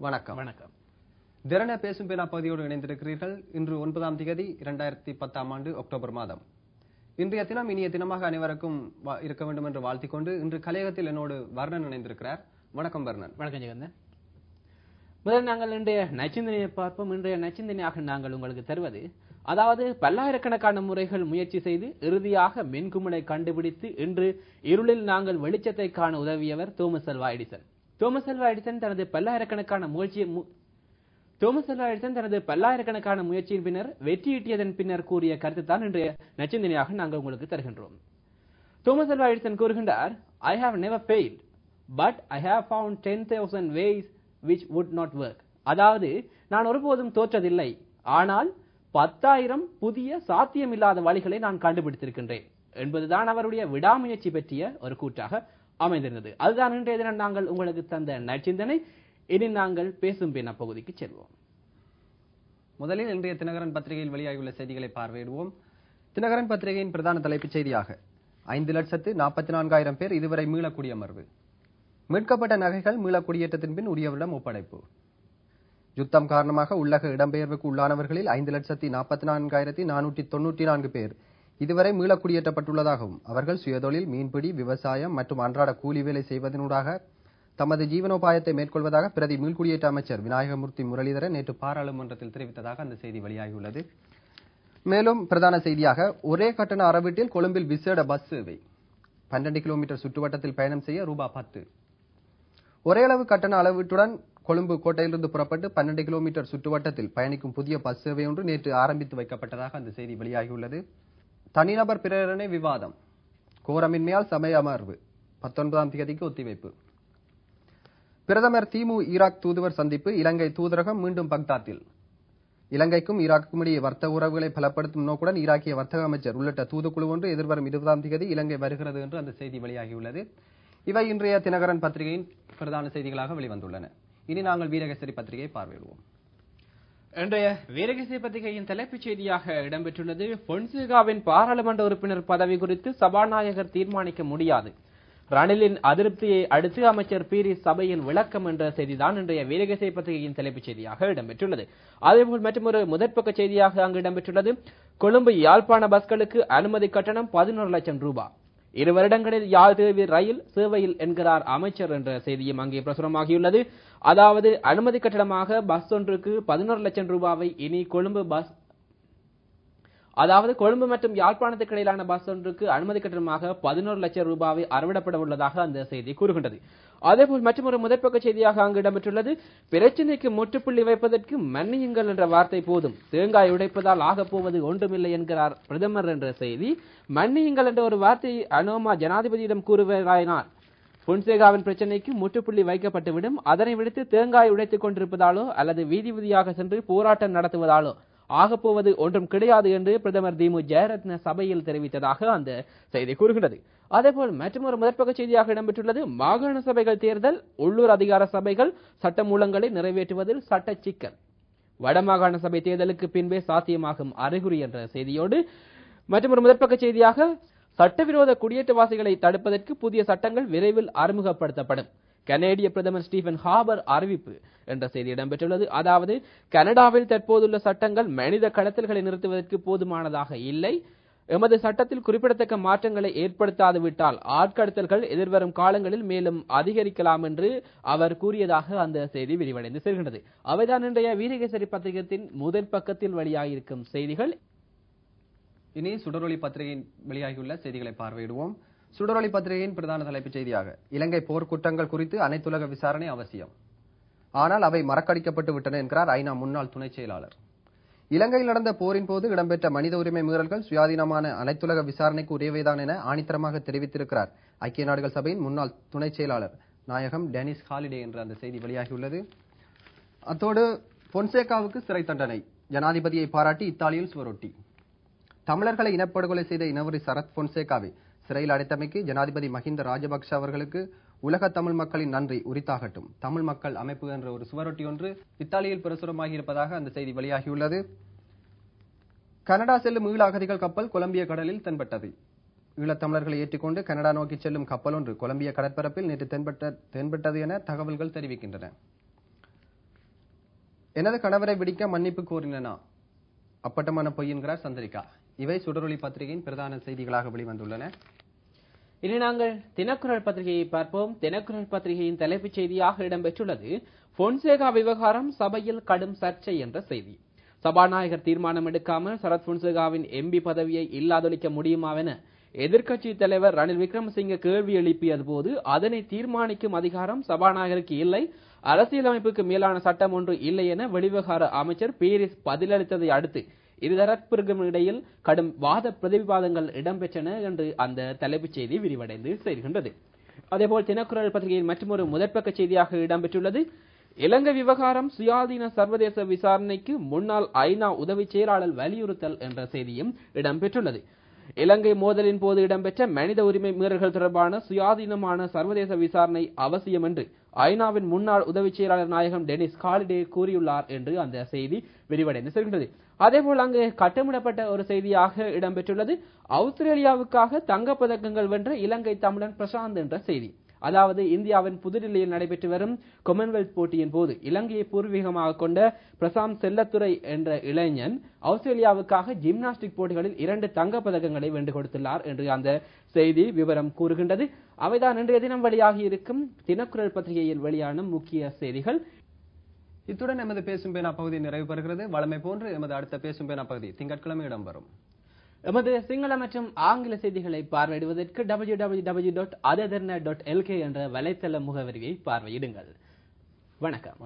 வணக்கம். வணக்கம். திறன பேசும் பேனா பகுதியோடு இணைந்திருக்கிறீர்கள். இன்று 9ஆம் தேதி 2010 அக்டோபர் மாதம். இன்றைய தினம் இனிய தினமாக அனைவருக்கும் இருக்க வேண்டும் என்று வாழ்த்திக் கொண்டு இன்று கலையகத்தில் என்னோடு வர்ணன் இணைந்திருக்கிறார். வணக்கம் வர்ணன். வணக்கம் ஜெகந்தன். முதல் நாங்கள் இன்றைய நச்சிந்தனையை பார்ப்போம். இன்றைய நச்சிந்தனையாக நாங்கள் உங்களுக்கு தருவது, அதாவது பல்லாயிரக்கணக்கான முறைகள் முயற்சி செய்து இறுதியாக மின்குமிழை கண்டுபிடித்து இன்று இருளில் நாங்கள் வெளிச்சத்தை காண உதவியவர் Thomas Alva Edison. Thomas Alva Edison தனது பல்லாயிரக்கணக்கான முயற்சியின் பின்னர் வெற்றியீட்டியதன் பின்னர் கூறிய கருத்து தான் இன்றைய நச்சிந்தனையாக நாங்கள் உங்களுக்கு தருகின்றோம். தோமஸ் ஆல்வா எடிசன் கூறுகின்றார், I have never failed, but I have found 10,000 ways which would not work. அதாவது நான் ஒருபோதும் தோற்றதில்லை, ஆனால் 10,000 புதிய சாத்தியமில்லாத வழிகளை நான் கண்டுபிடித்திருக்கின்றேன் என்பதுதான் அவருடைய விடாமுயற்சி பற்றிய ஒரு கூற்றாக அமைந்திருந்தது. அதுதான் இன்றைய தினம் நாங்கள் உங்களுக்கு தந்த நற்சிந்தனை. இனி நாங்கள் பேசும் பேனா பகுதிக்கு செல்வோம். முதலில் இன்றைய தினகரன் பத்திரிகையில் வெளியாகியுள்ள செய்திகளை பார்வையிடுவோம். தினகரன் பத்திரிகையின் பிரதான தலைப்புச் செய்தியாக 5,44,000 பேர் இதுவரை மீளக்குடியமர்வு. மீட்கப்பட்ட நகைகள் மீளக்குடியேற்றத்தின் பின் உரியவரிடம் ஒப்படைப்பு. யுத்தம் காரணமாக உள்ளக இடம்பெயர்வுக்கு உள்ளானவர்களில் 5,44,494 பேர் இதுவரை மீளக்குடியேற்றப்பட்டுள்ளதாகவும் அவர்கள் சுயதொழில், மீன்பிடி, விவசாயம் மற்றும் அன்றாட கூலி வேலை செய்வதனூடாக தமது ஜீவனோபாயத்தை மேற்கொள்வதாக பிரதி மீள்குடியேற்ற அமைச்சர் விநாயகமூர்த்தி முரளிதரன் நேற்று பாராளுமன்றத்தில் தெரிவித்ததாக அந்த செய்தி வெளியாகியுள்ளது. மேலும் பிரதான செய்தியாக ஒரே கட்டண அறவீட்டில் கொழும்பில் விசேட பஸ் சேவை. 12 கிலோமீட்டர் சுற்றுவட்டத்தில் பயணம் செய்ய ரூபாய் 10. ஒரே அளவு கட்டண அளவீட்டுடன் கொழும்பு கோட்டையிலிருந்து புறப்பட்டு 12 கிலோமீட்டர் சுற்றுவட்டத்தில் பயணிக்கும் புதிய பஸ் சேவை ஒன்று நேற்று ஆரம்பித்து வைக்கப்பட்டதாக அந்த செய்தி வெளியாகியுள்ளது. தனிநபர் பிரேரணை விவாதம். கோரமின்மையால் சபை அமர்வு 19ஆம் தேதிக்கு ஒத்திவைப்பு. பிரதமர் திமு ஈராக் தூதுவர் சந்திப்பு. இலங்கை தூதரகம் மீண்டும் பக்தாத்தில். இலங்கைக்கும் ஈராக்குக்கும் இடையே வர்த்தக உறவுகளை பலப்படுத்தும் நோக்குடன் ஈராக்கிய வர்த்தக அமைச்சர் உள்ளிட்ட தூதுக்குழு ஒன்று எதிர்வரும் 20ஆம் தேதி இலங்கை வருகிறது என்று அந்த செய்தி வெளியாகியுள்ளது. இவை இன்றைய தினகரன் பத்திரிகையின் பிரதான செய்திகளாக வெளிவந்துள்ளன. இனி நாங்கள் வீரகேசரி பத்திரிகையை பார்வையிடுவோம். இன்றைய வீரகேசரி பத்திரிகையின் தலைப்புச் செய்தியாக இடம்பெற்றுள்ளது, பொன்சேகாவின் பாராளுமன்ற உறுப்பினர் பதவி குறித்து சபாநாயகர் தீர்மானிக்க முடியாது. ரணிலின் அதிருப்தியை அடுத்து அமைச்சர் பீரி சபையின் விளக்கம் என்ற செய்திதான் இன்றைய வீரகேசரி பத்திரிகையின் தலைப்புச் செய்தியாக இடம்பெற்றுள்ளது. அதேபோல் மற்றொரு முதற்பக்க செய்தியாக அங்கு இடம்பெற்றுள்ளது, கொழும்பு யாழ்ப்பாண பஸ்களுக்கு அனுமதி கட்டணம் 11 லட்சம் ரூபாய். 2 வருடங்களில் யாழ் ரயில் சேவையில் என்கிறார் அமைச்சர் என்ற செய்தியும் அங்கே பிரசுரமாகியுள்ளது. அதாவது அனுமதி கட்டணமாக பஸ் ஒன்றுக்கு 11 லட்சம் ரூபாவை இனி கொழும்பு மற்றும் யாழ்ப்பாணத்துக்கு இடையிலான பஸ் ஒன்றுக்கு அனுமதி கட்டணமாக 11 லட்சம் ரூபாவை அறவிடப்பட உள்ளதாக அந்த செய்தி கூறுகின்றது. அதேபோல் மற்றொரு முதற்பக்க செய்தியாக அங்கு இடம்பெற்றுள்ளது, பிரச்சினைக்கு முற்றுப்புள்ளி வைப்பதற்கு மன்னியுங்கள் என்ற வார்த்தை போதும், தேங்காய் உடைப்பதால் ஆகப்போவது ஒன்றுமில்லை என்கிறார் பிரதமர் என்ற செய்தி. மன்னியுங்கள் என்ற ஒரு வார்த்தையை அனோமா ஜனாதிபதியிடம் கூறுவதாயினால் பொன்சேகாவின் பிரச்சனைக்கு முற்றுப்புள்ளி வைக்கப்பட்டுவிடும். அதனை விடுத்து தேங்காய் உடைத்துக் கொண்டிருப்பதாலோ அல்லது வீதி வீதியாக சென்று போராட்டம் நடத்துவதாலோ ஆகப்போவது ஒன்றும் கிடையாது என்று பிரதமர் திமு ஜெயரத்ன சபையில் தெரிவித்ததாக அந்த செய்தி கூறுகிறது. அதேபோல் மற்றொரு முதற்பக்க செய்தியாக இடம்பெற்றுள்ளது, மாகாண சபைகள் தேர்தல், உள்ளூர் அதிகார சபைகள் சட்டமூலங்களை நிறைவேற்றுவதில் சட்ட சிக்கல். வடமாகாண சபை தேர்தலுக்கு பின்பே சாத்தியமாகும் அறிகுறி என்ற செய்தியோடு மற்றொரு முதற்பக்க செய்தியாக, சட்டவிரோத குடியேற்றவாசிகளை தடுப்பதற்கு புதிய சட்டங்கள் விரைவில் அறிமுகப்படுத்தப்படும். கனேடிய பிரதமர் ஸ்டீபன் ஹார்பர் அறிவிப்பு என்ற செய்தி இடம்பெற்றுள்ளது. அதாவது கனடாவில் தற்போதுள்ள சட்டங்கள் மனித கடத்தல்களை நிறுத்துவதற்கு போதுமானதாக இல்லை. எமது சட்டத்தில் குறிப்பிடத்தக்க மாற்றங்களை ஏற்படுத்தாது விட்டால் ஆட்கடத்தல்கள் எதிர்வரும் காலங்களில் மேலும் அதிகரிக்கலாம் என்று அவர் கூறியதாக அந்த செய்தி விரிவடைந்து செல்கின்றது. அவைதான் இன்றைய வீரகேசரி பத்திரிகையின் முதல் பக்கத்தில் வெளியாகியிருக்கும் செய்திகள். இனி சுடரொளி பத்திரிகையின் வெளியாகியுள்ள செய்திகளை பார்வையிடுவோம். சுடரொளி பத்திரிகையின் பிரதான தலைப்புச் செய்தியாக, இலங்கை போர்க்குற்றங்கள் குறித்து அனைத்துலக விசாரணை அவசியம், ஆனால் அவை மறக்கடிக்கப்பட்டு விட்டன என்கிறார் ஐநா முன்னாள் துணை செயலாளர். இலங்கையில் நடந்த போரின் போது இடம்பெற்ற மனித உரிமை மீறல்கள் சுயாதீனமான அனைத்துலக விசாரணைக்கு உரியவைதான் என ஆணித்தரமாக தெரிவித்திருக்கிறார் ஐக்கிய நாடுகள் சபையின் முன்னாள் துணை செயலாளர் நாயகம் டெனிஸ் ஹாலிடே என்ற அந்த செய்தி வெளியாகியுள்ளது. அத்தோடு பொன்சேகாவுக்கு சிறை தண்டனை, ஜனாதிபதியை பாராட்டி இத்தாலியில் சுவரொட்டி. தமிழர்களை இனப்படுகொலை செய்த இனவரி சரத் பொன்சேகாவை சிறையில் அடைத்தமைக்கு ஜனாதிபதி மஹிந்த ராஜபக்ஷ அவர்களுக்கு உலக தமிழ் மக்களின் நன்றி உரித்தாகட்டும். தமிழ் மக்கள் அமைப்பு என்ற ஒரு சுவரொட்டி ஒன்று இத்தாலியில் பிரசுரமாகி இருப்பதாக அந்த செய்தி வெளியாகியுள்ளது. கனடா செல்லும் ஈழ அகதிகள் கப்பல் கொலம்பிய கடலில் தென்பட்டது. ஈழத்தமிழர்களை ஏற்றிக்கொண்டு கனடா நோக்கி செல்லும் கப்பல் ஒன்று கொலம்பிய கடற்பரப்பில் நேற்று தென்பட்டது என தகவல்கள் தெரிவிக்கின்றன. எனது கணவரை விடிக்க மன்னிப்பு கோரினா அப்பட்டமான பொய் என்கிறார் சந்திரிகா. இவை சுடரொளி பத்திரிகையின் பிரதான செய்திகளாக வெளிவந்துள்ளன. இனி நாங்கள் தினக்குரல் பத்திரிகையை பார்ப்போம். தினக்குரல் பத்திரிகையின் தலைப்புச் செய்தியாக இடம்பெற்றுள்ளது பொன்சேகா விவகாரம் சபையில் கடும் சர்ச்சை என்ற செய்தி. சபாநாயகர் தீர்மானம் எடுக்காமல் சரத் பொன்சேகாவின் எம்பி பதவியை இல்லாதொழிக்க முடியுமாவென எதிர்க்கட்சி தலைவர் ரணில் விக்ரமசிங்க கேள்வி எழுப்பியது போது அதனை தீர்மானிக்கும் அதிகாரம் சபாநாயகருக்கு இல்லை, அரசியலமைப்புக்கு மேலான சட்டம் ஒன்று இல்லை என வெளிவிவகார அமைச்சர் பீரிஸ் பதிலளித்ததை அடுத்து இருதரப்பிற்கும் இடையில் கடும் வாத பிரதிவாதங்கள் இடம்பெற்றன என்று அந்த தலைப்புச் செய்தி விரிவடைந்து சேர்கின்றது. அதேபோல் தினக்குரல் பத்திரிகையின் மற்றொரு முதற்பக்க செய்தியாக இடம்பெற்றுள்ளது இலங்கை விவகாரம் சுயாதீன சர்வதேச விசாரணைக்கு முன்னாள் ஐநா உதவி செயலாளர் வலியுறுத்தல் என்ற செய்தியும் இடம்பெற்றுள்ளது. இலங்கை மோதலின் போது இடம்பெற்ற மனித உரிமை மீறல்கள் தொடர்பான சுயாதீனமான சர்வதேச விசாரணை அவசியம் என்று ஐநாவின் முன்னாள் உதவி செயலாளர் நாயகம் டெனிஸ் காலிடே கூறியுள்ளார் என்று அந்த செய்தி விரிவடைந்து செல்கின்றது. அதேபோல் அங்கு கட்டமிடப்பட்ட ஒரு செய்தியாக இடம்பெற்றுள்ளது ஆஸ்திரேலியாவுக்காக தங்கப்பதக்கங்கள் வென்ற இலங்கை தமிழன் பிரசாந்த் என்ற செய்தி. அதாவது இந்தியாவின் புதுடில்லியில் நடைபெற்று வரும் காமன்வெல்த் போட்டியின் போது இலங்கையை பூர்வீகமாக கொண்ட பிரசாந்த் செல்லத்துறை என்ற இளைஞன் ஆஸ்திரேலியாவுக்காக ஜிம்னாஸ்டிக் போட்டிகளில் 2 தங்கப்பதக்கங்களை வென்று கொடுத்துள்ளார் என்று அந்த செய்தி விவரம் கூறுகின்றது. அவைதான் இன்றைய தினம் வெளியாகி இருக்கும் தினக்குரல் பத்திரிகையில் வெளியான முக்கிய செய்திகள். இத்துடன் எமது பேசும் பேனா பகுதி நிறைவு பெறுகிறது. வழமை போன்று எமது அடுத்த பேசும் பேனா பகுதி திங்கட்கிழமை இடம்பெறும். எமது சிங்கள மற்றும் ஆங்கில செய்திகளை பார்வையிடுவதற்கு www.adethernet.lk என்ற வலைத்தள முகவரியை பார்வையிடுங்கள். வணக்கம்.